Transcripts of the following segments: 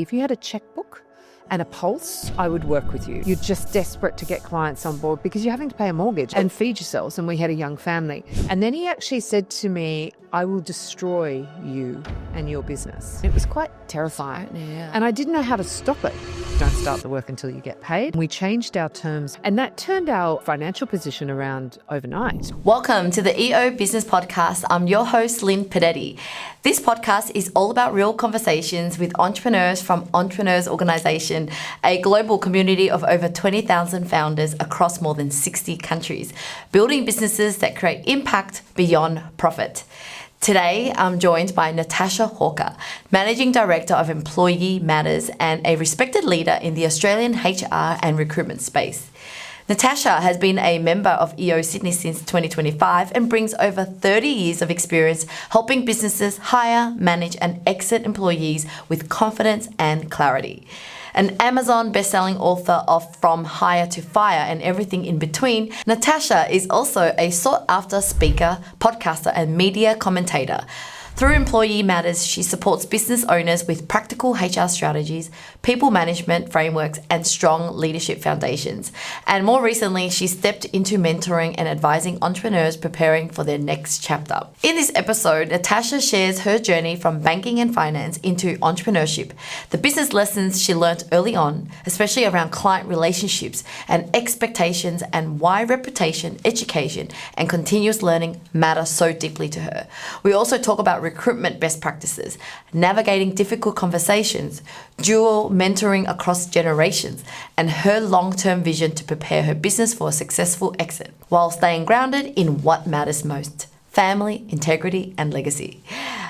If you had a checkbook and a pulse, I would work with you. You're just desperate to get clients on board because you're having to pay a mortgage and feed yourselves, and we had a young family. And then he actually said to me, I will destroy you and your business. It was quite terrifying. Yeah. And I didn't know how to stop it. Don't start the work until you get paid. We changed our terms, and that turned our financial position around overnight. Welcome to the EO Business Podcast. I'm your host, Lynn Pedetti. This podcast is all about real conversations with entrepreneurs from Entrepreneurs Organisation, a global community of over 20,000 founders across more than 60 countries, building businesses that create impact beyond profit. Today, I'm joined by Natasha Hawker, Managing Director of Employee Matters and a respected leader in the Australian HR and recruitment space. Natasha has been a member of EO Sydney since 2025 and brings over 30 years of experience helping businesses hire, manage and exit employees with confidence and clarity. An Amazon best-selling author of From Hire to Fire and Everything in Between, Natasha is also a sought-after speaker, podcaster and media commentator. Through Employee Matters, she supports business owners with practical HR strategies, people management frameworks, and strong leadership foundations. And more recently, she stepped into mentoring and advising entrepreneurs preparing for their next chapter. In this episode, Natasha shares her journey from banking and finance into entrepreneurship, the business lessons she learned early on, especially around client relationships and expectations, and why reputation, education, and continuous learning matter so deeply to her. We also talk about recruitment best practices, navigating difficult conversations, dual mentoring across generations, and her long-term vision to prepare her business for a successful exit while staying grounded in what matters most: family, integrity, and legacy.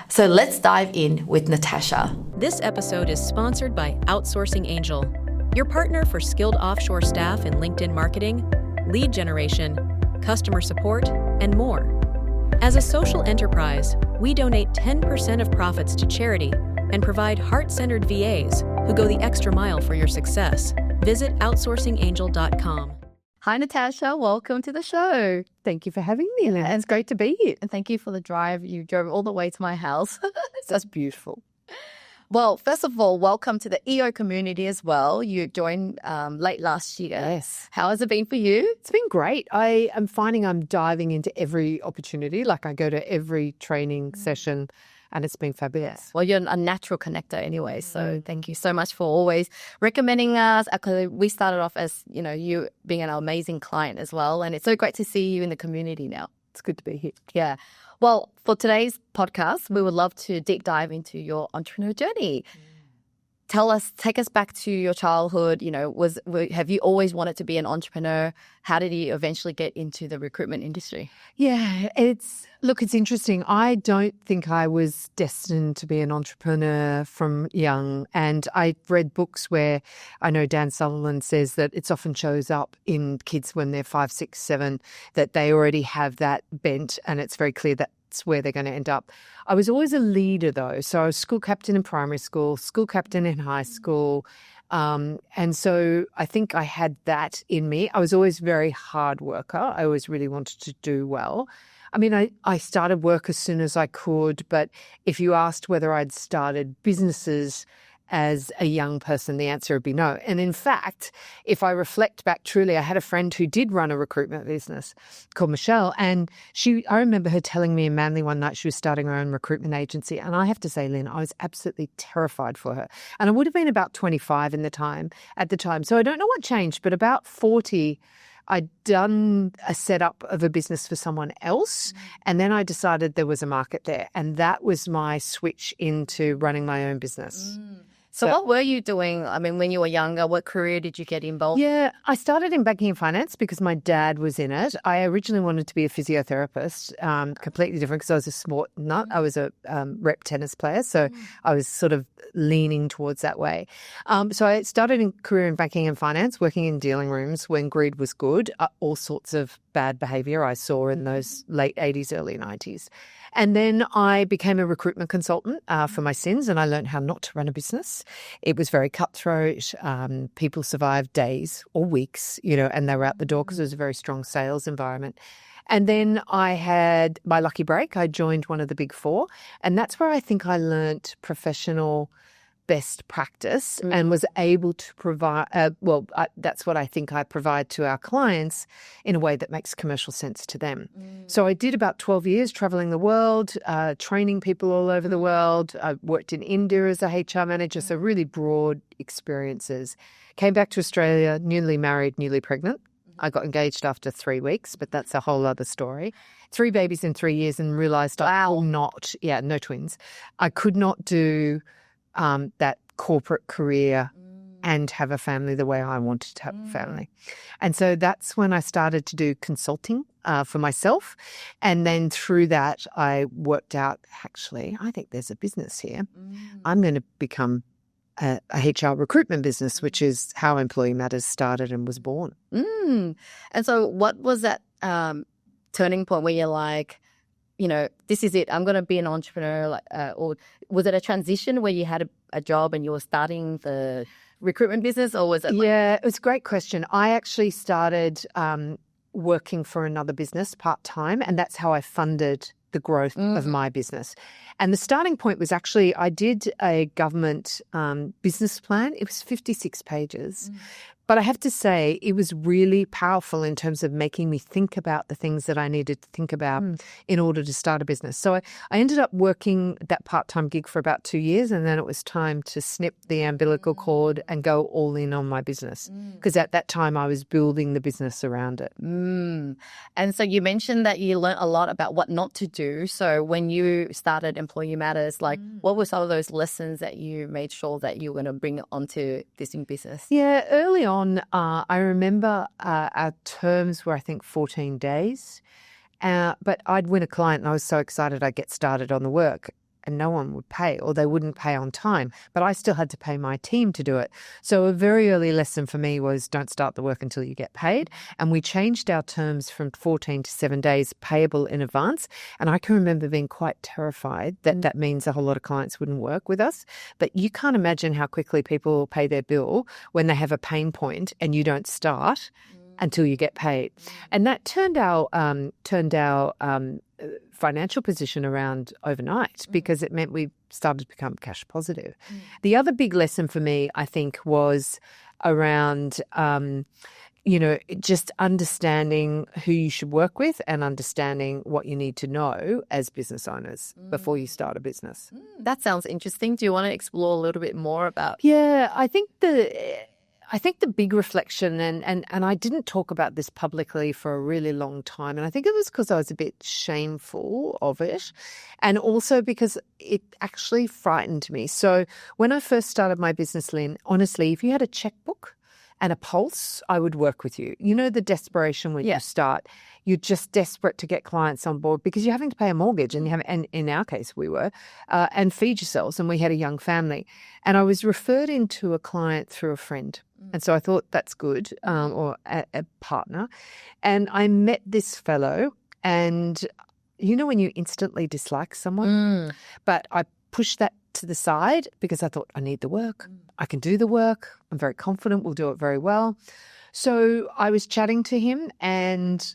So let's dive in with Natasha. This episode is sponsored by Outsourcing Angel, your partner for skilled offshore staff in LinkedIn marketing, lead generation, customer support, and more. As a social enterprise, we donate 10% of profits to charity and provide heart-centered VAs who go the extra mile for your success. Visit outsourcingangel.com. Hi, Natasha. Welcome to the show. Thank you for having me, Lynn. It's great to be here. And thank you for the drive. You drove all the way to my house. That's beautiful. Well, first of all, welcome to the EO community as well. You joined late last year. Yes. How has it been for you? It's been great. I am finding I'm diving into every opportunity. Like I go to every training session and it's been fabulous. Well, you're a natural connector anyway, so thank you so much for always recommending us. Actually, we started off as, you being an amazing client as well, and it's so great to see you in the community now. It's good to be here. Yeah. Well, for today's podcast, we would love to deep dive into your entrepreneur journey. Take us back to your childhood. Have you always wanted to be an entrepreneur? How did you eventually get into the recruitment industry? Yeah, it's interesting. I don't think I was destined to be an entrepreneur from young. And I read books where I know Dan Sutherland says that it often shows up in kids when they're 5, 6, 7, that they already have that bent, and it's very clear that that's where they're going to end up. I was always a leader though. So I was school captain in primary school, school captain in high school. And so I think I had that in me. I was always a very hard worker. I always really wanted to do well. I mean, I started work as soon as I could, but if you asked whether I'd started businesses as a young person, the answer would be no. And in fact, if I reflect back truly, I had a friend who did run a recruitment business called Michelle, and I remember her telling me in Manly one night she was starting her own recruitment agency. And I have to say, Lynn, I was absolutely terrified for her. And I would have been about 25 at the time. So I don't know what changed, but about 40, I'd done a setup of a business for someone else, and then I decided there was a market there. And that was my switch into running my own business. So what were you doing? I mean, when you were younger, what career did you get involved? Yeah, I started in banking and finance because my dad was in it. I originally wanted to be a physiotherapist, completely different because I was a sport nut. I was a rep tennis player, so I was sort of leaning towards that way. So I started a career in banking and finance, working in dealing rooms when greed was good, all sorts of bad behaviour I saw in those late 80s, early 90s. And then I became a recruitment consultant for my sins, and I learned how not to run a business. It was very cutthroat. People survived days or weeks, and they were out the door because it was a very strong sales environment. And then I had my lucky break. I joined one of the big four, and that's where I think I learnt professional best practice and was able to provide, that's what I think I provide to our clients in a way that makes commercial sense to them. So I did about 12 years traveling the world, training people all over the world. I worked in India as a HR manager, so really broad experiences. Came back to Australia, newly married, newly pregnant. I got engaged after 3 weeks, but that's a whole other story. 3 babies in 3 years and realised no twins. I could not do that corporate career and have a family the way I wanted to have a family. And so that's when I started to do consulting for myself. And then through that, I worked out, actually, I think there's a business here. I'm going to become a HR recruitment business, which is how Employee Matters started and was born. And so what was that turning point where you're like, this is it, I'm going to be an entrepreneur, or was it a transition where you had a job and you were starting the recruitment business, or was it it was a great question. I actually started working for another business part-time, and that's how I funded the growth of my business. And the starting point was actually I did a government business plan. It was 56 pages. But I have to say it was really powerful in terms of making me think about the things that I needed to think about in order to start a business. So I ended up working that part-time gig for about 2 years, and then it was time to snip the umbilical cord and go all in on my business, because at that time I was building the business around it. And so you mentioned that you learned a lot about what not to do. So when you started Employee Matters, what were some of those lessons that you made sure that you were going to bring onto this new business? Yeah, early on, I remember our terms were, I think, 14 days. But I'd win a client and I was so excited I'd get started on the work, and no one would pay, or they wouldn't pay on time. But I still had to pay my team to do it. So a very early lesson for me was don't start the work until you get paid. And we changed our terms from 14 to 7 days payable in advance. And I can remember being quite terrified that that means a whole lot of clients wouldn't work with us. But you can't imagine how quickly people pay their bill when they have a pain point and you don't start until you get paid. And that turned our financial position around overnight, because it meant we started to become cash positive. The other big lesson for me, I think, was around, just understanding who you should work with and understanding what you need to know as business owners before you start a business. That sounds interesting. Do you want to explore a little bit more about? Yeah, I think the big reflection, and I didn't talk about this publicly for a really long time, and I think it was because I was a bit shameful of it, and also because it actually frightened me. So when I first started my business, Lynn, honestly, if you had a checkbook and a pulse, I would work with you. You know the desperation when you start. You're just desperate to get clients on board because you're having to pay a mortgage, and in our case we were, and feed yourselves, and we had a young family. And I was referred into a client through a friend. And so I thought that's good, or a partner. And I met this fellow, and you know when you instantly dislike someone? But I pushed that to the side because I thought I need the work. I can do the work. I'm very confident we'll do it very well. So I was chatting to him, and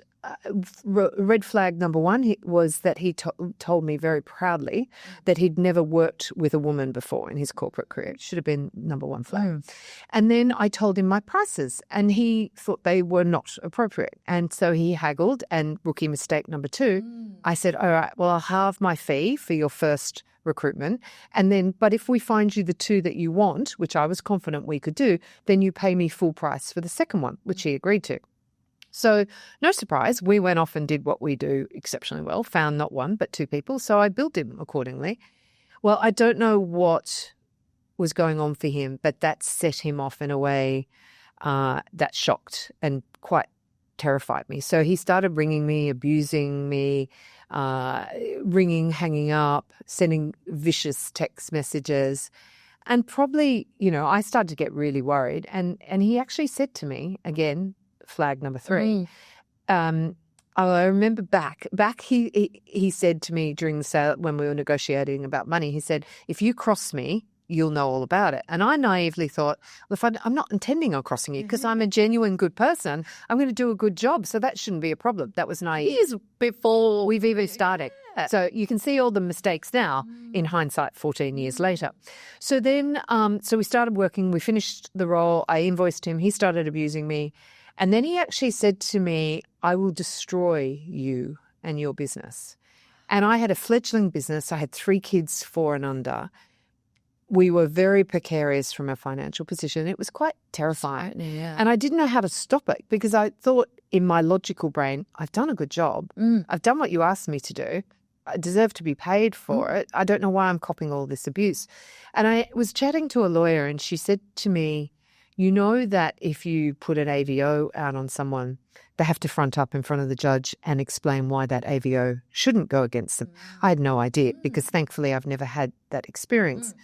red flag number one was that he told me very proudly that he'd never worked with a woman before in his corporate career. It should have been number one flag. And then I told him my prices, and he thought they were not appropriate. And so he haggled, and rookie mistake number two, I said, all right, well, I'll halve my fee for your first recruitment. And then, but if we find you the two that you want, which I was confident we could do, then you pay me full price for the second one, which he agreed to. So no surprise, we went off and did what we do exceptionally well, found not one, but two people. So I billed him accordingly. Well, I don't know what was going on for him, but that set him off in a way that shocked and quite terrified me. So he started ringing me, abusing me, ringing, hanging up, sending vicious text messages. And probably, I started to get really worried. And he actually said to me, again, flag number three. I remember back he said to me during the sale when we were negotiating about money, he said, if you cross me, you'll know all about it. And I naively thought, well, if I'm not intending on crossing you because I'm a genuine good person, I'm going to do a good job. So that shouldn't be a problem. That was naive. Years before we've even started. Yeah. So you can see all the mistakes now in hindsight 14 years later. So then, so we started working, we finished the role, I invoiced him, he started abusing me. And then he actually said to me, I will destroy you and your business. And I had a fledgling business. I had 3 kids, 4 and under. We were very precarious from a financial position. It was quite terrifying. Yeah. And I didn't know how to stop it because I thought in my logical brain, I've done a good job. I've done what you asked me to do. I deserve to be paid for it. I don't know why I'm copying all this abuse. And I was chatting to a lawyer and she said to me, you know that if you put an AVO out on someone, they have to front up in front of the judge and explain why that AVO shouldn't go against them. I had no idea because thankfully I've never had that experience.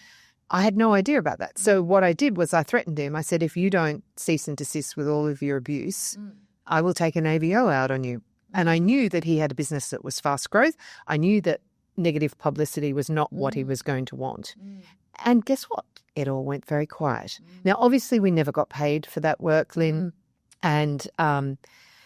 I had no idea about that. So what I did was I threatened him. I said, if you don't cease and desist with all of your abuse, I will take an AVO out on you. And I knew that he had a business that was fast growth. I knew that negative publicity was not what he was going to want. And guess what? It all went very quiet. Now, obviously, we never got paid for that work, Lynn. And,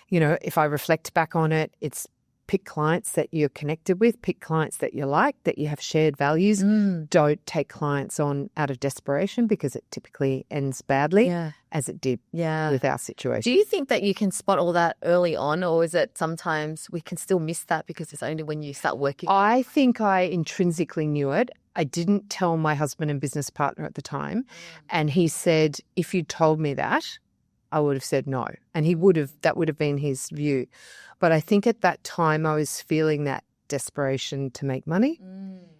you know, if I reflect back on it, it's pick clients that you're connected with, pick clients that you like, that you have shared values. Don't take clients on out of desperation because it typically ends badly, as it did with our situation. Do you think that you can spot all that early on, or is it sometimes we can still miss that because it's only when you start working? I think I intrinsically knew it. I didn't tell my husband and business partner at the time. And he said, if you'd told me that, I would have said no. And that would have been his view. But I think at that time I was feeling that desperation to make money.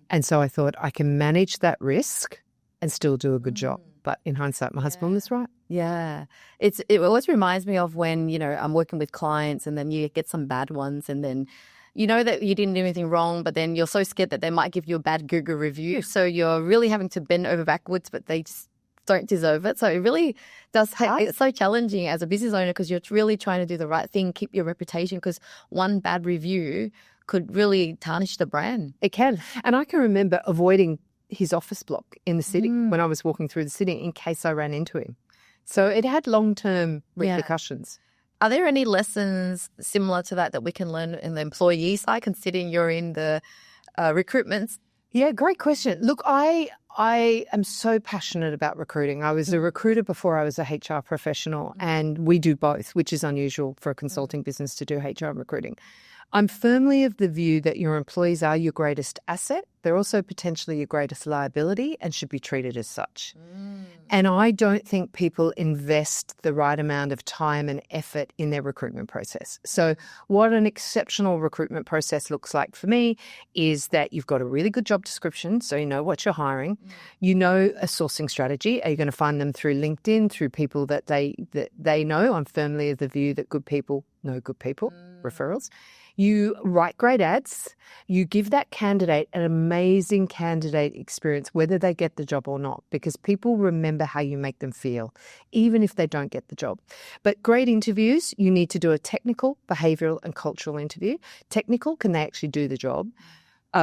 And so I thought I can manage that risk and still do a good job. But in hindsight, my husband was right. Yeah. It always reminds me of when, you know, I'm working with clients and then you get some bad ones and then you know that you didn't do anything wrong, but then you're so scared that they might give you a bad Google review. So you're really having to bend over backwards, but they just don't deserve it. So it really does. It's so challenging as a business owner because you're really trying to do the right thing, keep your reputation, because one bad review could really tarnish the brand. It can. And I can remember avoiding his office block in the city when I was walking through the city in case I ran into him. So it had long-term repercussions. Are there any lessons similar to that we can learn in the employee side, considering you're in the recruitment? Yeah, great question. Look, I am so passionate about recruiting. I was a recruiter before I was a HR professional, and we do both, which is unusual for a consulting business to do HR recruiting. I'm firmly of the view that your employees are your greatest asset. They're also potentially your greatest liability and should be treated as such. And I don't think people invest the right amount of time and effort in their recruitment process. So what an exceptional recruitment process looks like for me is that you've got a really good job description, so you know what you're hiring. You know a sourcing strategy. Are you going to find them through LinkedIn, through people that they know? I'm firmly of the view that good people know good people, referrals. You write great ads. You give that candidate an amazing candidate experience, whether they get the job or not, because people remember how you make them feel, even if they don't get the job. But great interviews, you need to do a technical, behavioural and cultural interview. Technical, can they actually do the job?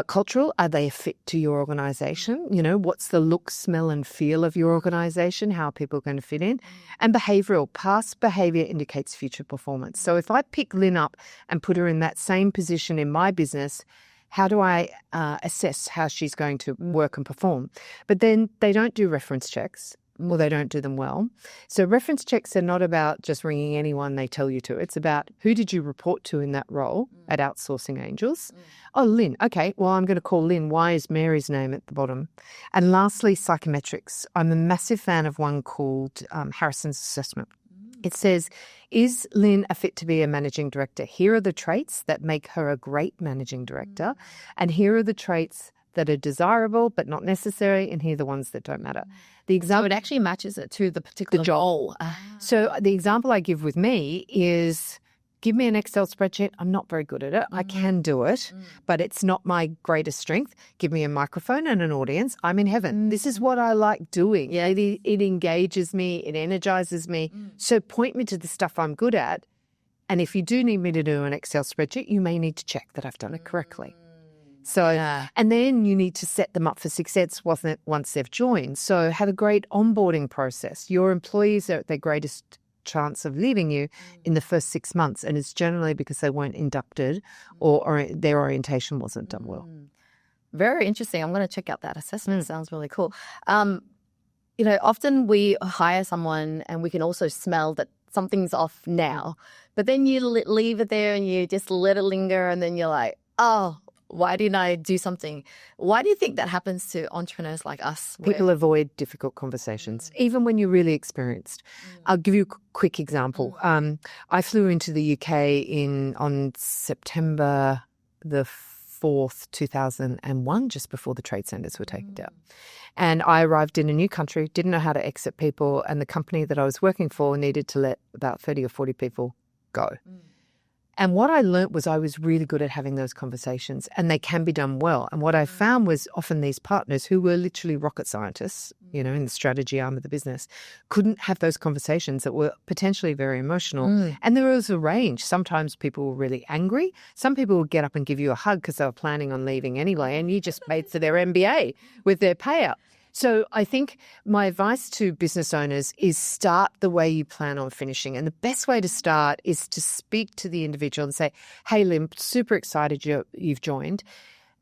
Cultural, are they a fit to your organisation? You know, what's the look, smell and feel of your organisation? How are people going to fit in? And behavioural, past behaviour indicates future performance. So if I pick Lynn up and put her in that same position in my business, how do I assess how she's going to work and perform? But then they don't do reference checks. Well, they don't do them well. So reference checks are not about just ringing anyone they tell you to. It's about who did you report to in that role at Outsourcing Angels? Oh, Lynn. Okay, well, I'm going to call Lynn. Why is Mary's name at the bottom? And lastly, psychometrics. I'm a massive fan of one called Harrison's Assessment. It says, is Lynn a fit to be a managing director? Here are the traits that make her a great managing director. And here are the traits that are desirable but not necessary, and here are the ones that don't matter. The example, So it actually matches it to the particular job. So the example I give with me is, give me an Excel spreadsheet. I'm not very good at it. I can do it, but it's not my greatest strength. Give me a microphone and an audience. I'm in heaven. This is what I like doing. Yeah. It engages me. It energizes me. So point me to the stuff I'm good at. And if you do need me to do an Excel spreadsheet, you may need to check that I've done it correctly. So, and then you need to set them up for success once they've joined. So have a great onboarding process. Your employees are at their greatest chance of leaving you in the first 6 months. And it's generally because they weren't inducted or their orientation wasn't done well. Very interesting. I'm going to check out that assessment. Sounds really cool. Often we hire someone and we can also smell that something's off now, but then you leave it there and you just let it linger, and then you're like, oh, why didn't I do something? Why do you think that happens to entrepreneurs like us? People avoid difficult conversations, even when you're really experienced. I'll give you a quick example. I flew into the UK on September the 4th, 2001, just before the trade centres were taken down. And I arrived in a new country, didn't know how to exit people, and the company that I was working for needed to let about 30 or 40 people go. And what I learnt was I was really good at having those conversations, and they can be done well. And what I found was often these partners who were literally rocket scientists, in the strategy arm of the business, couldn't have those conversations that were potentially very emotional. And there was a range. Sometimes people were really angry. Some people would get up and give you a hug because they were planning on leaving anyway, and you just paid for their MBA with their payout. So I think my advice to business owners is start the way you plan on finishing. And the best way to start is to speak to the individual and say, hey, Lim, super excited you've joined.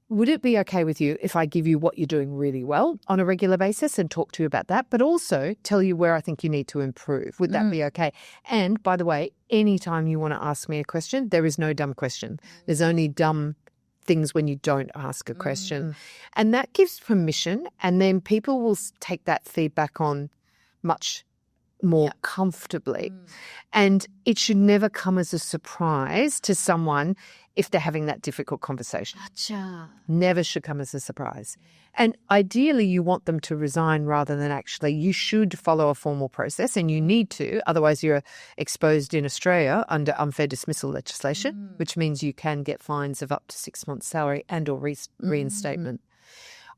Would it be okay with you if I give you what you're doing really well on a regular basis and talk to you about that, but also tell you where I think you need to improve? Would that be okay? And by the way, anytime you want to ask me a question, there is no dumb question. There's only dumb things when you don't ask a question. And that gives permission, and then people will take that feedback on much more comfortably. And it should never come as a surprise to someone if they're having that difficult conversation. Gotcha. Never should come as a surprise. And ideally, you want them to resign rather than actually. You should follow a formal process, and you need to. Otherwise, you're exposed in Australia under unfair dismissal legislation, which means you can get fines of up to 6 months' salary and or reinstatement.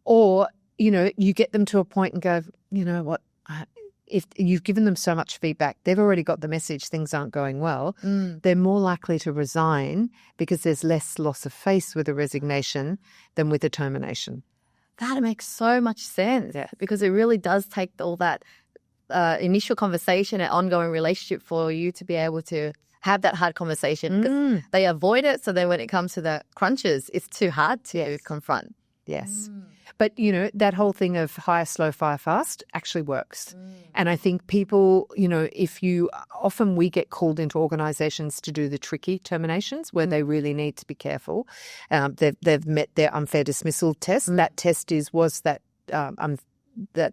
Or, you get them to a point and go, you know what, if you've given them so much feedback, they've already got the message things aren't going well, they're more likely to resign because there's less loss of face with a resignation than with a termination. That makes so much sense because it really does take all that initial conversation and ongoing relationship for you to be able to have that hard conversation. 'Cause they avoid it, so then when it comes to the crunches, it's too hard to confront. Yes. But, that whole thing of hire slow, fire fast actually works. And I think people, often we get called into organisations to do the tricky terminations where they really need to be careful. They've met their unfair dismissal test. That test was that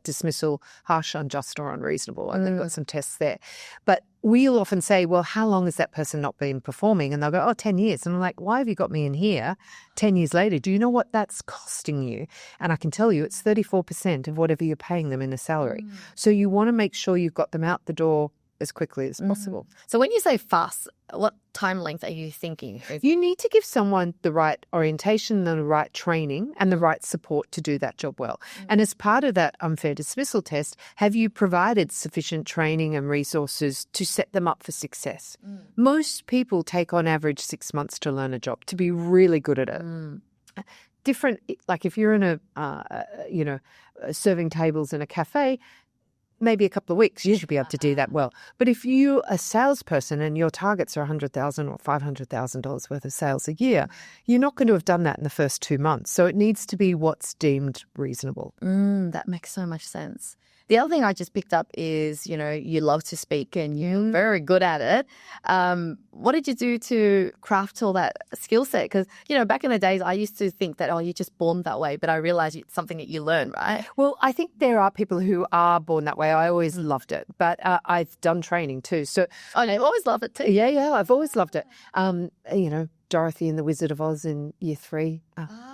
dismissal harsh, unjust or unreasonable. And they've got some tests there. But we'll often say, well, how long has that person not been performing? And they'll go, 10 years. And I'm like, why have you got me in here 10 years later? Do you know what that's costing you? And I can tell you it's 34% of whatever you're paying them in a salary. So you want to make sure you've got them out the door as quickly as possible. So when you say fast, what time length are you thinking? You need to give someone the right orientation, the right training, and the right support to do that job well. And as part of that unfair dismissal test, have you provided sufficient training and resources to set them up for success? Most people take on average 6 months to learn a job, to be really good at it. Different, like if you're in serving tables in a cafe, maybe a couple of weeks, you should be able to do that well. But if you're a salesperson and your targets are $100,000 or $500,000 worth of sales a year, you're not going to have done that in the first 2 months. So it needs to be what's deemed reasonable. That makes so much sense. The other thing I just picked up is, you love to speak and you're very good at it. What did you do to craft all that skill set? Because, back in the days, I used to think that, you're just born that way. But I realized it's something that you learn, right? Well, I think there are people who are born that way. I always loved it. But I've done training too. So I've always loved it too. Yeah, I've always loved it. Dorothy and the Wizard of Oz in year 3,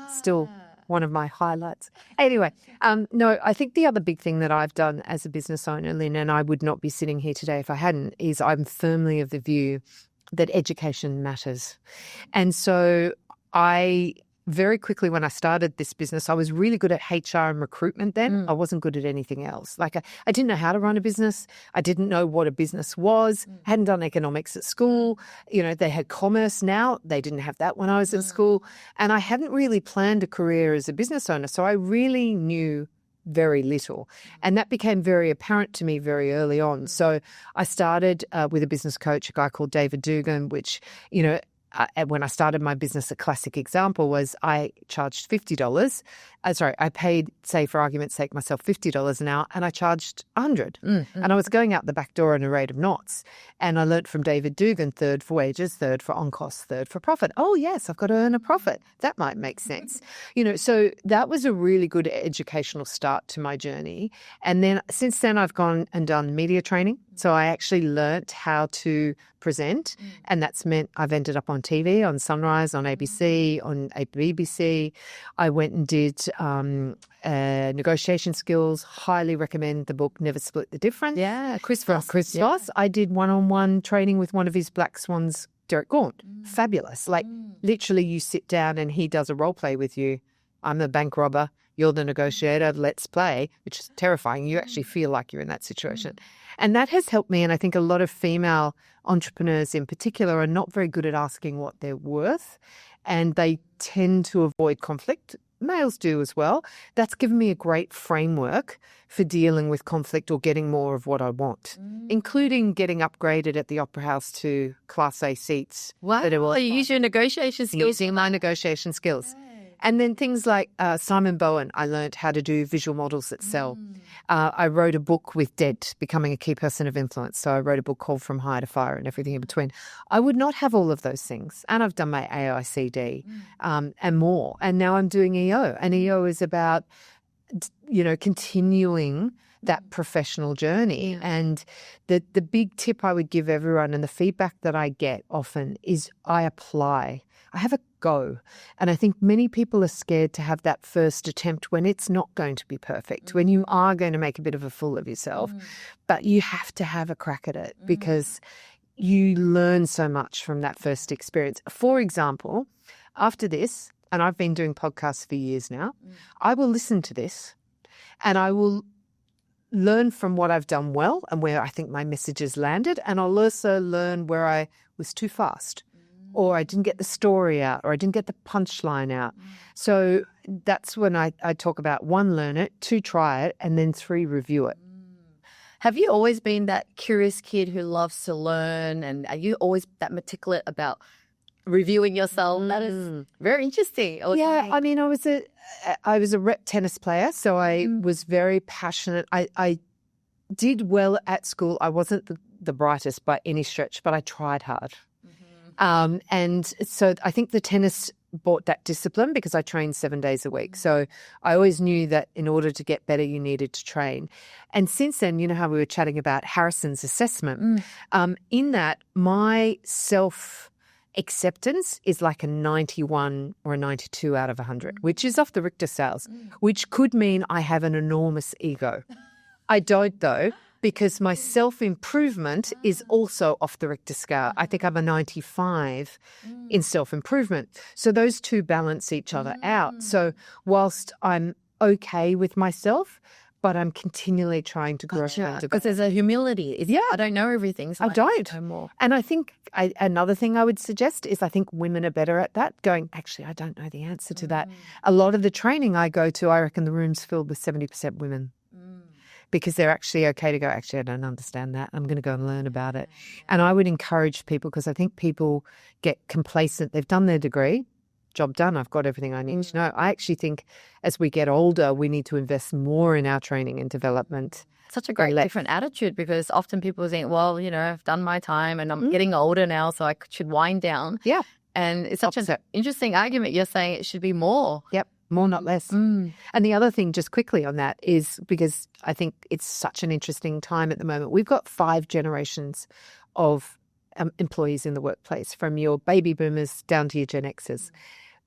still one of my highlights. Anyway, no, I think the other big thing that I've done as a business owner, Lynn, and I would not be sitting here today if I hadn't, is I'm firmly of the view that education matters. And so very quickly when I started this business, I was really good at HR and recruitment then. I wasn't good at anything else. Like I didn't know how to run a business. I didn't know what a business was. Hadn't done economics at school. They had commerce now. They didn't have that when I was at school. And I hadn't really planned a career as a business owner. So I really knew very little. And that became very apparent to me very early on. So I started with a business coach, a guy called David Dugan, which, when I started my business, a classic example was I charged $50. I paid, say, for argument's sake, myself $50 an hour, and I charged $100. And I was going out the back door in a rate of knots. And I learnt from David Dugan, third for wages, third for on cost, third for profit. Oh, yes, I've got to earn a profit. That might make sense. So that was a really good educational start to my journey. And then since then, I've gone and done media training. So I actually learnt how to present, and that's meant I've ended up on TV, on Sunrise, on ABC, on BBC. I went and did negotiation skills. Highly recommend the book Never Split the Difference. Yeah, Chris Voss. Voss. I did one-on-one training with one of his Black Swans, Derek Gaunt. Fabulous. Literally you sit down and he does a role play with you. I'm the bank robber. You're the negotiator. Let's play, which is terrifying. You actually feel like you're in that situation. And that has helped me. And I think a lot of female entrepreneurs in particular are not very good at asking what they're worth, and they tend to avoid conflict. Males do as well. That's given me a great framework for dealing with conflict or getting more of what I want, including getting upgraded at the Opera House to Class A seats. Wow. You use your negotiation skills. Using my negotiation skills. And then things like Simon Bowen, I learned how to do visual models that sell. I wrote a book with Dead, Becoming a Key Person of Influence. So I wrote a book called From Hire to Fire and everything in between. I would not have all of those things. And I've done my AICD and more. And now I'm doing EO. And EO is about, continuing that professional journey. Yeah. And the big tip I would give everyone, and the feedback that I get often, is I apply. I have a go. And I think many people are scared to have that first attempt when it's not going to be perfect, when you are going to make a bit of a fool of yourself. But you have to have a crack at it because you learn so much from that first experience. For example, after this, and I've been doing podcasts for years now, I will listen to this and I will learn from what I've done well and where I think my message has landed. And I'll also learn where I was too fast, or I didn't get the story out, or I didn't get the punchline out. So that's when I talk about 1, learn it, 2, try it, and then 3, review it. Have you always been that curious kid who loves to learn? And are you always that meticulous about reviewing yourself? That is very interesting. Yeah, I mean, I was a rep tennis player, so I was very passionate. I did well at school. I wasn't the brightest by any stretch, but I tried hard. And so I think the tennis brought that discipline because I trained 7 days a week. So I always knew that in order to get better, you needed to train. And since then, you know how we were chatting about Harrison's assessment, in that my self-acceptance is like a 91 or a 92 out of 100, which is off the Richter scales, which could mean I have an enormous ego. I don't, though, because my self-improvement is also off the Richter scale. I think I'm a 95 in self-improvement. So those two balance each other out. So whilst I'm okay with myself, but I'm continually trying to grow. Because there's a humility. I don't know everything. So I don't. know more. And I think another thing I would suggest is I think women are better at that, going, actually, I don't know the answer to that. A lot of the training I go to, I reckon the room's filled with 70% women. Because they're actually okay to go, actually, I don't understand that. I'm going to go and learn about it. And I would encourage people, because I think people get complacent. They've done their degree, job done, I've got everything I need to know. I actually think as we get older, we need to invest more in our training and development. Such a great different attitude, because often people think, well, I've done my time and I'm getting older now, so I should wind down. Yeah. And it's such an interesting argument. You're saying it should be more. Yep. More, not less. And the other thing, just quickly on that, is because I think it's such an interesting time at the moment. We've got 5 generations of employees in the workplace, from your baby boomers down to your Gen Xers.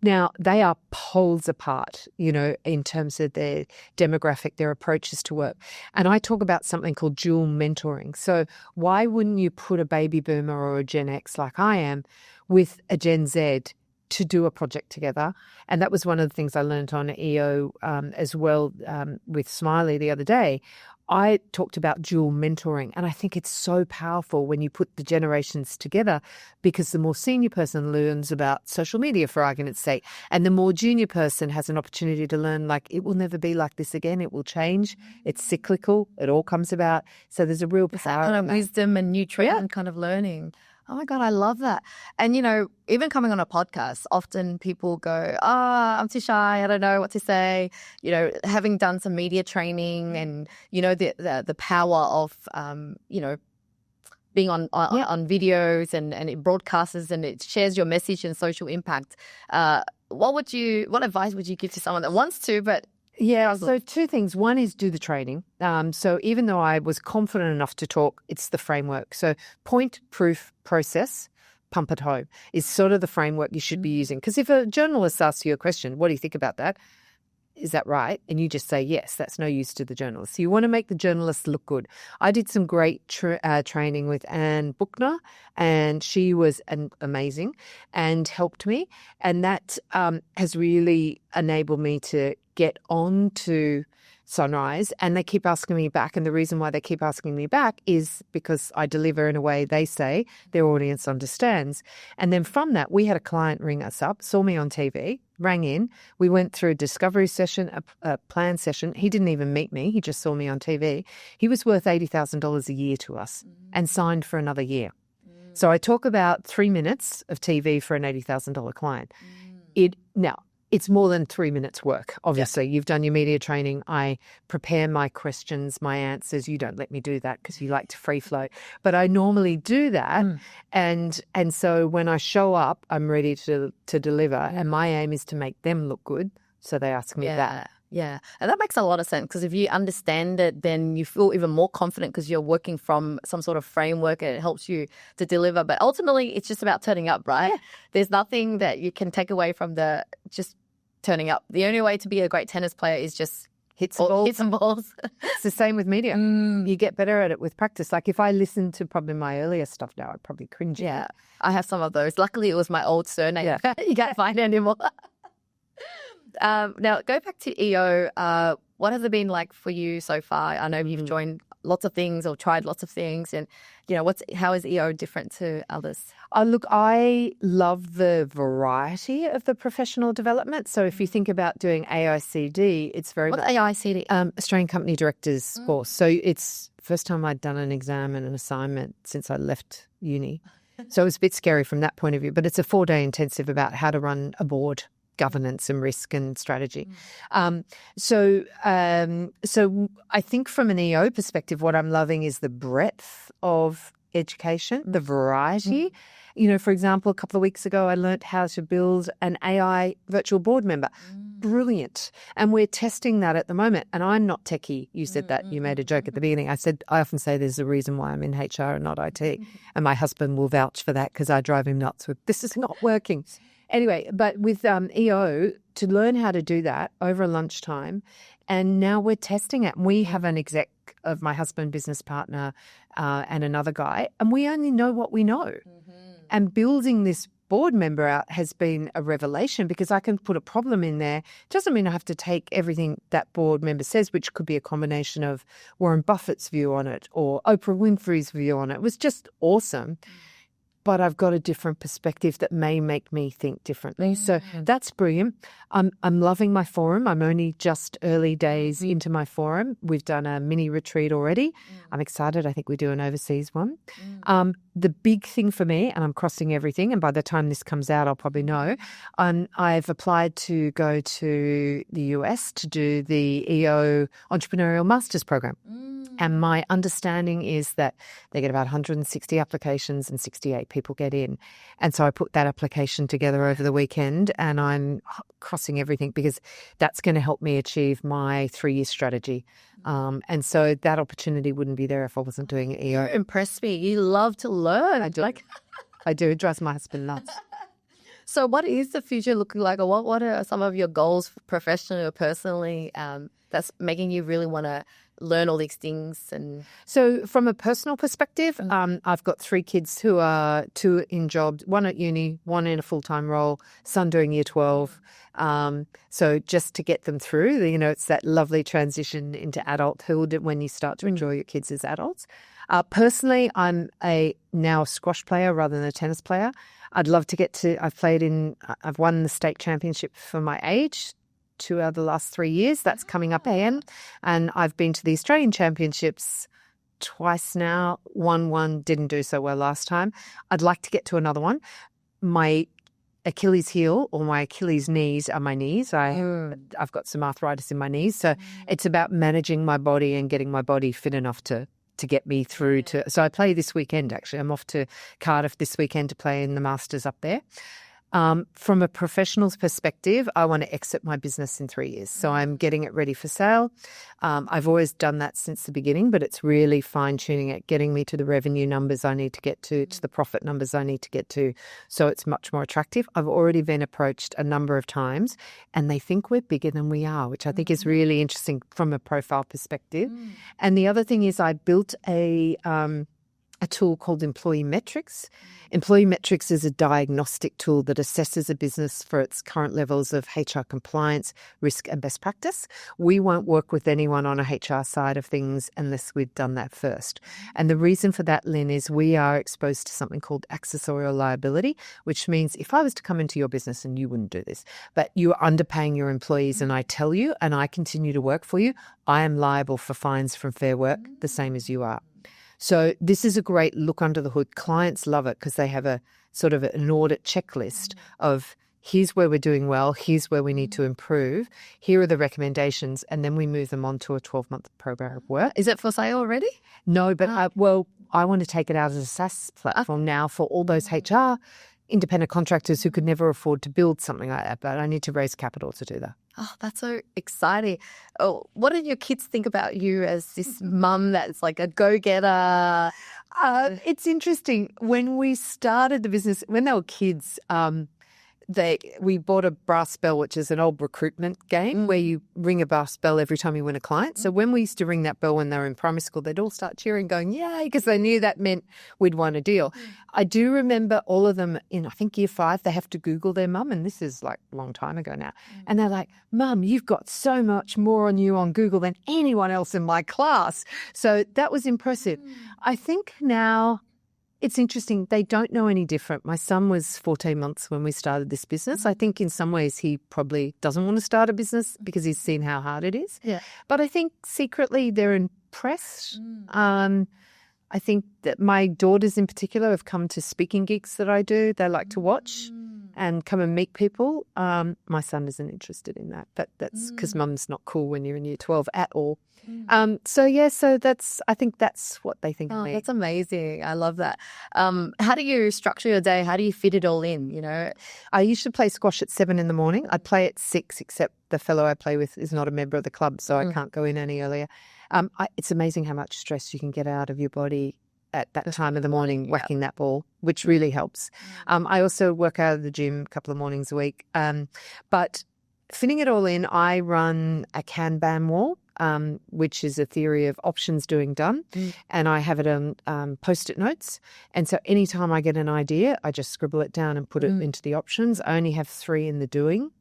Now, they are poles apart, in terms of their demographic, their approaches to work. And I talk about something called dual mentoring. So why wouldn't you put a baby boomer or a Gen X like I am with a Gen Z to do a project together? And that was one of the things I learned on EO as well with Smiley the other day. I talked about dual mentoring, and I think it's so powerful when you put the generations together, because the more senior person learns about social media, for argument's sake, and the more junior person has an opportunity to learn, like, it will never be like this again. It will change. It's cyclical. It all comes about. So there's a real power. Kind of wisdom and nutrient kind of learning. Oh my God, I love that. And, even coming on a podcast, often people go, I'm too shy. I don't know what to say. Having done some media training and, the power of, being on videos and it broadcasts and it shares your message and social impact. What advice would you give to someone that wants to, but yeah, so two things. One is do the training. So even though I was confident enough to talk, it's the framework. So point, proof, process, pump it home is sort of the framework you should be using. Because if a journalist asks you a question, what do you think about that? Is that right? And you just say yes, that's no use to the journalist. So you want to make the journalist look good. I did some great training with Anne Buchner, and she was amazing and helped me. And that has really enabled me to get on to Sunrise, and they keep asking me back. And the reason why they keep asking me back is because I deliver in a way they say their audience understands. And then from that, we had a client ring us up, saw me on TV, rang in. We went through a discovery session, a plan session. He didn't even meet me. He just saw me on TV. He was worth $80,000 a year to us and signed for another year. So I talk about 3 minutes of TV for an $80,000 client. It's more than 3 minutes work, obviously. You've done your media training. I prepare my questions, my answers. You don't let me do that because you like to free flow. But I normally do that. And so when I show up, I'm ready to deliver. And my aim is to make them look good. So they ask me that. Yeah. And that makes a lot of sense, because if you understand it, then you feel even more confident because you're working from some sort of framework and it helps you to deliver. But ultimately, it's just about turning up, right? Yeah. There's nothing that you can take away from just turning up. The only way to be a great tennis player is just hit some balls. It's the same with media. You get better at it with practice. Like if I listen to probably my earlier stuff now, I'd probably cringe. Yeah, I have some of those. Luckily, it was my old surname. Yeah. You can't find it anymore. Now, go back to EO. What has it been like for you so far? I know you've joined lots of things or tried lots of things, and how is EO different to others? Look, I love the variety of the professional development. So if you think about doing AICD, it's very much AICD? Australian Company Directors course. So it's first time I'd done an exam and an assignment since I left uni. So it was a bit scary from that point of view. But it's a 4-day intensive about how to run a board, governance and risk and strategy. So I think from an EO perspective, what I'm loving is the breadth of education, the variety. For example, a couple of weeks ago, I learnt how to build an AI virtual board member. Brilliant. And we're testing that at the moment. And I'm not techie. You said that. You made a joke at the beginning. I often say there's a reason why I'm in HR and not IT. And my husband will vouch for that because I drive him nuts with, this is not working. Anyway, but with EO, to learn how to do that over lunchtime, and now we're testing it. We have an exec of my husband, business partner, and another guy, and we only know what we know. And building this board member out has been a revelation, because I can put a problem in there. It doesn't mean I have to take everything that board member says, which could be a combination of Warren Buffett's view on it or Oprah Winfrey's view on it. It was just awesome. But I've got a different perspective that may make me think differently. So that's brilliant. I'm loving my forum. I'm only just early days into my forum. We've done a mini retreat already. I'm excited. I think we do an overseas one. The big thing for me, and I'm crossing everything, and by the time this comes out, I'll probably know, I've applied to go to the US to do the EO Entrepreneurial Masters Program. And my understanding is that they get about 160 applications and 68 people get in. And so I put that application together over the weekend, and I'm crossing everything because that's going to help me achieve my 3-year strategy. And so that opportunity wouldn't be there if I wasn't doing EO. You impress me. You love to learn. I do. I do. It drives my husband nuts. So what is the future looking like, or what are some of your goals professionally or personally that's making you really want to learn all these things? And So from a personal perspective, I've got 3 kids who are 2 in jobs, 1 at uni, 1 in a full-time role, son doing year 12. So just to get them through, it's that lovely transition into adulthood when you start to enjoy your kids as adults. Personally, I'm now a squash player rather than a tennis player. I'd love to I've won the state championship for my age 2 out of the last 3 years. That's coming up again. And I've been to the Australian Championships twice now. Won one, didn't do so well last time. I'd like to get to another one. My Achilles heel or my Achilles knees are my knees. I've got some arthritis in my knees. So it's about managing my body and getting my body fit enough to get me through to. So I play this weekend, actually. I'm off to Cardiff this weekend to play in the Masters up there. From a professional's perspective, I want to exit my business in 3 years. So I'm getting it ready for sale. I've always done that since the beginning, but it's really fine-tuning it, getting me to the revenue numbers I need to get to the profit numbers I need to get to, so it's much more attractive. I've already been approached a number of times, and they think we're bigger than we are, which I think is really interesting from a profile perspective. And the other thing is I built a tool called Employee Metrics. Employee Metrics is a diagnostic tool that assesses a business for its current levels of HR compliance, risk and best practice. We won't work with anyone on a HR side of things unless we've done that first. And the reason for that, Lynn, is we are exposed to something called accessorial liability, which means if I was to come into your business, and you wouldn't do this, but you are underpaying your employees and I tell you and I continue to work for you, I am liable for fines from Fair Work, the same as you are. So this is a great look under the hood. Clients love it because they have a sort of an audit checklist of here's where we're doing well, here's where we need to improve, here are the recommendations, and then we move them on to a 12-month program of work. is it for sale already? No, but I want to take it out as a SaaS platform now for all those HR independent contractors who could never afford to build something like that, but I need to raise capital to do that. Oh, that's so exciting. Oh, what did your kids think about you as this mum that's like a go-getter? It's interesting. When we started the business, when they were kids, we bought a brass bell, which is an old recruitment game where you ring a brass bell every time you win a client. So when we used to ring that bell when they were in primary school, they'd all start cheering, going, yay, because they knew that meant we'd won a deal. I do remember all of them in, I think, year 5, they have to Google their mum, and this is like a long time ago now. And they're like, Mum, you've got so much more on you on Google than anyone else in my class. So that was impressive. I think now it's interesting. They don't know any different. My son was 14 months when we started this business. I think in some ways he probably doesn't want to start a business because he's seen how hard it is. Yeah. But I think secretly they're impressed. I think that my daughters in particular have come to speaking gigs that I do. They like to watch and come and meet people. My son isn't interested in that, but that's because mum's not cool when you're in year 12 at all. So that's, I think that's what they think of me. That's amazing. I love that. How do you structure your day? How do you fit it all in, you know? I used to play squash at 7 in the morning. I play at 6, except the fellow I play with is not a member of the club, so I can't go in any earlier. It's amazing how much stress you can get out of your body at that time of the morning, whacking that ball, which really helps. I also work out of the gym a couple of mornings a week. But fitting it all in, I run a Kanban wall, which is a theory of options doing done. And I have it on Post-it notes. And so anytime I get an idea, I just scribble it down and put it into the options. I only have 3 in the doing.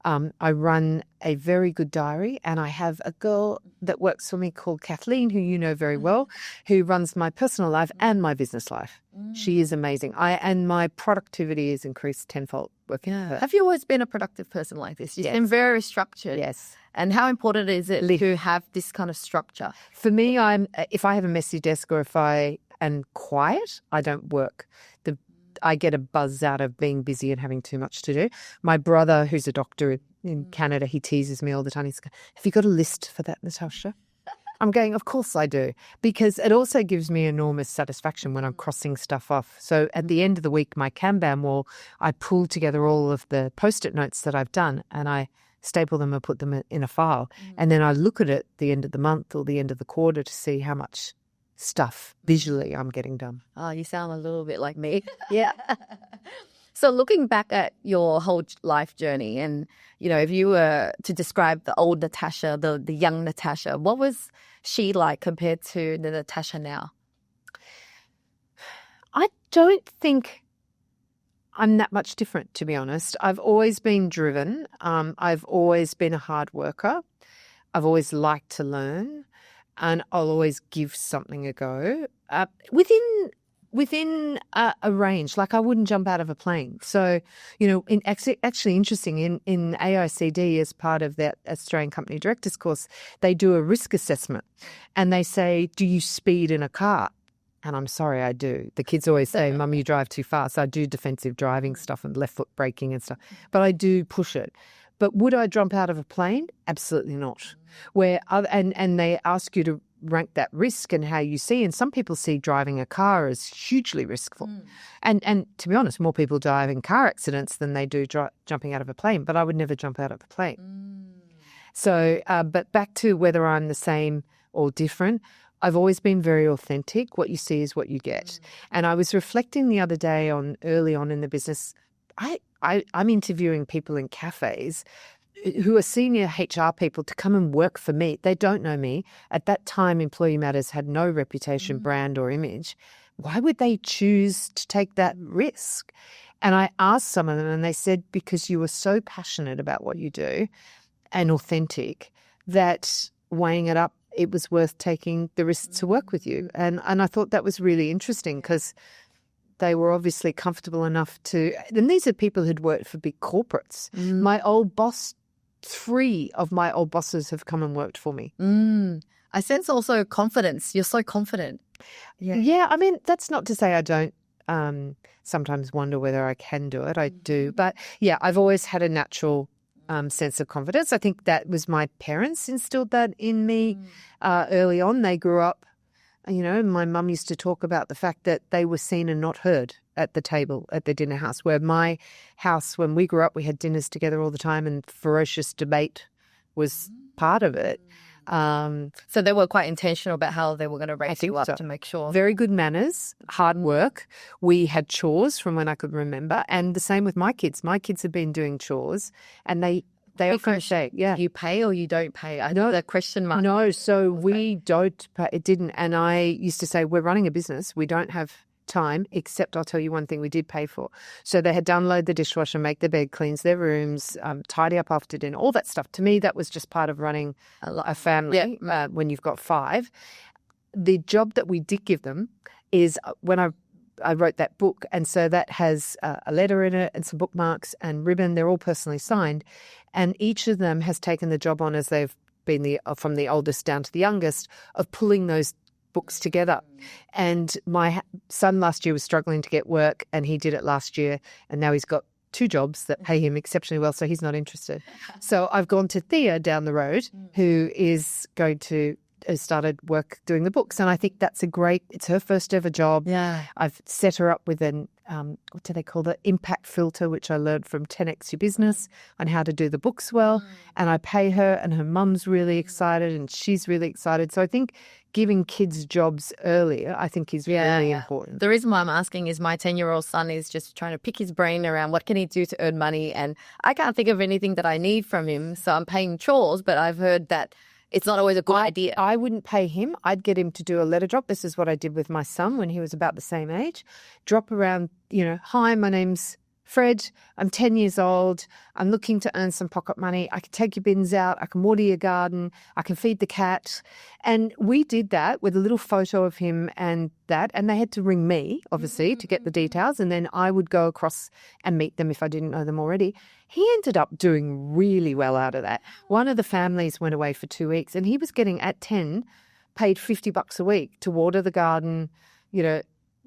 I run a very good diary, and I have a girl that works for me called Kathleen, who you know very well, who runs my personal life and my business life. She is amazing. And my productivity is increased tenfold working with her. Have you always been a productive person like this? You've been very structured. Yes. And how important is it to have this kind of structure? For me, if I have a messy desk or if I am quiet, I don't work. I get a buzz out of being busy and having too much to do. My brother, who's a doctor in Canada, he teases me all the time. He's going, have you got a list for that, Natasha? I'm going, of course I do, because it also gives me enormous satisfaction when I'm crossing stuff off. So at the end of the week, my Kanban wall, I pull together all of the Post-it notes that I've done and I staple them and put them in a file. And then I look at it at the end of the month or the end of the quarter to see how much stuff visually I'm getting done. Oh, you sound a little bit like me. Yeah. So looking back at your whole life journey and, you know, if you were to describe the old Natasha, the young Natasha, what was she like compared to the Natasha now? I don't think I'm that much different, to be honest. I've always been driven. I've always been a hard worker. I've always liked to learn, and I'll always give something a go within a range. Like I wouldn't jump out of a plane. So, actually interesting in AICD, as part of that Australian Company Directors course, they do a risk assessment, and they say, "Do you speed in a car?" And I'm sorry, I do. The kids always say, "Mum, you drive too fast." I do defensive driving stuff and left foot braking and stuff, but I do push it. But would I jump out of a plane? Absolutely not. And they ask you to rank that risk and how you see. And some people see driving a car as hugely riskful. And to be honest, more people die in car accidents than they do jumping out of a plane. But I would never jump out of a plane. So, but back to whether I'm the same or different. I've always been very authentic. What you see is what you get. And I was reflecting the other day on early on in the business. I'm interviewing people in cafes who are senior HR people to come and work for me. They don't know me. At that time, Employee Matters had no reputation, brand or image. Why would they choose to take that risk? And I asked some of them and they said, because you were so passionate about what you do and authentic that weighing it up, it was worth taking the risk to work with you. And I thought that was really interesting because they were obviously comfortable enough to, and these are people who'd worked for big corporates. My old boss, 3 of my old bosses have come and worked for me. I sense also confidence. You're so confident. Yeah, I mean, that's not to say I don't sometimes wonder whether I can do it. I do. But yeah, I've always had a natural sense of confidence. I think that was my parents instilled that in me early on. They grew up, my mum used to talk about the fact that they were seen and not heard at the table at the dinner house, where my house, when we grew up, we had dinners together all the time and ferocious debate was part of it. So they were quite intentional about how they were going to raise you up so. to make sure. Very good manners, hard work. We had chores from when I could remember, and the same with my kids. My kids have been doing chores, and they often say, You pay or you don't pay? I know the question mark. No, so we don't pay. It didn't. And I used to say, we're running a business. We don't have time, except I'll tell you one thing we did pay for. So they had to unload the dishwasher, make the bed, cleanse their rooms, tidy up after dinner, all that stuff. To me, that was just part of running a family when you've got 5. The job that we did give them is when I wrote that book, and so that has a letter in it and some bookmarks and ribbon. They're all personally signed, and each of them has taken the job on as they've been from the oldest down to the youngest of pulling those books together. And my son last year was struggling to get work, and he did it last year, and now he's got 2 jobs that pay him exceptionally well, so he's not interested. So I've gone to Thea down the road, who is going to started work doing the books, and I think that's it's her first ever job. I've set her up with an what do they call the impact filter, which I learned from 10X Your Business on how to do the books well. And I pay her, and her mum's really excited and she's really excited. So I think giving kids jobs earlier, I think is really important. The reason why I'm asking is my 10-year-old son is just trying to pick his brain around what can he do to earn money, and I can't think of anything that I need from him. So I'm paying chores, but I've heard that it's not always a good idea. I wouldn't pay him. I'd get him to do a letter drop. This is what I did with my son when he was about the same age. Drop around, hi, my name's Fred. I'm 10 years old. I'm looking to earn some pocket money. I can take your bins out. I can water your garden. I can feed the cat. And we did that with a little photo of him and that. And they had to ring me, obviously, to get the details. And then I would go across and meet them if I didn't know them already. He ended up doing really well out of that. One of the families went away for 2 weeks, and he was getting, at 10, paid $50 a week to water the garden,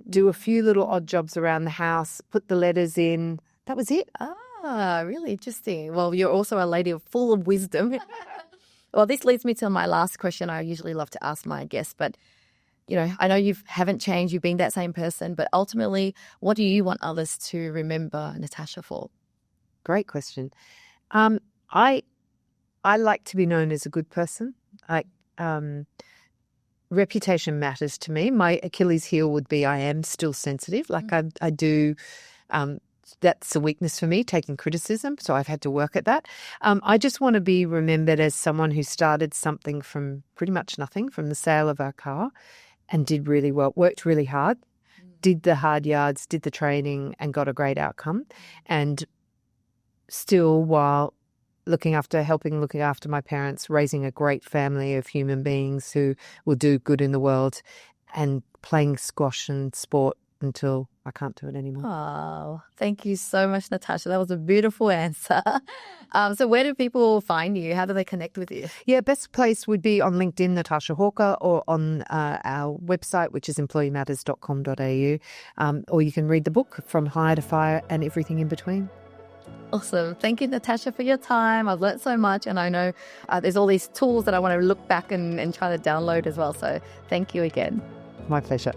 do a few little odd jobs around the house, put the letters in. That was it. Really interesting. Well, you're also a lady full of wisdom. Well, this leads me to my last question I usually love to ask my guests, but I know you haven't changed, you've been that same person, but ultimately, what do you want others to remember Natasha for? Great question. I like to be known as a good person. Reputation matters to me. My Achilles heel would be I am still sensitive. Like I do that's a weakness for me, taking criticism. So I've had to work at that. I just want to be remembered as someone who started something from pretty much nothing, from the sale of our car, and did really well, worked really hard, did the hard yards, did the training, and got a great outcome. And still, while looking after my parents, raising a great family of human beings who will do good in the world, and playing squash and sport until I can't do it anymore. Oh, thank you so much, Natasha. That was a beautiful answer. So where do people find you? How do they connect with you? Yeah, best place would be on LinkedIn, Natasha Hawker, or on our website, which is employeematters.com.au, or you can read the book From Hire to Fire and everything in between. Awesome. Thank you, Natasha, for your time. I've learnt so much, and I know there's all these tools that I want to look back and try to download as well. So thank you again. My pleasure.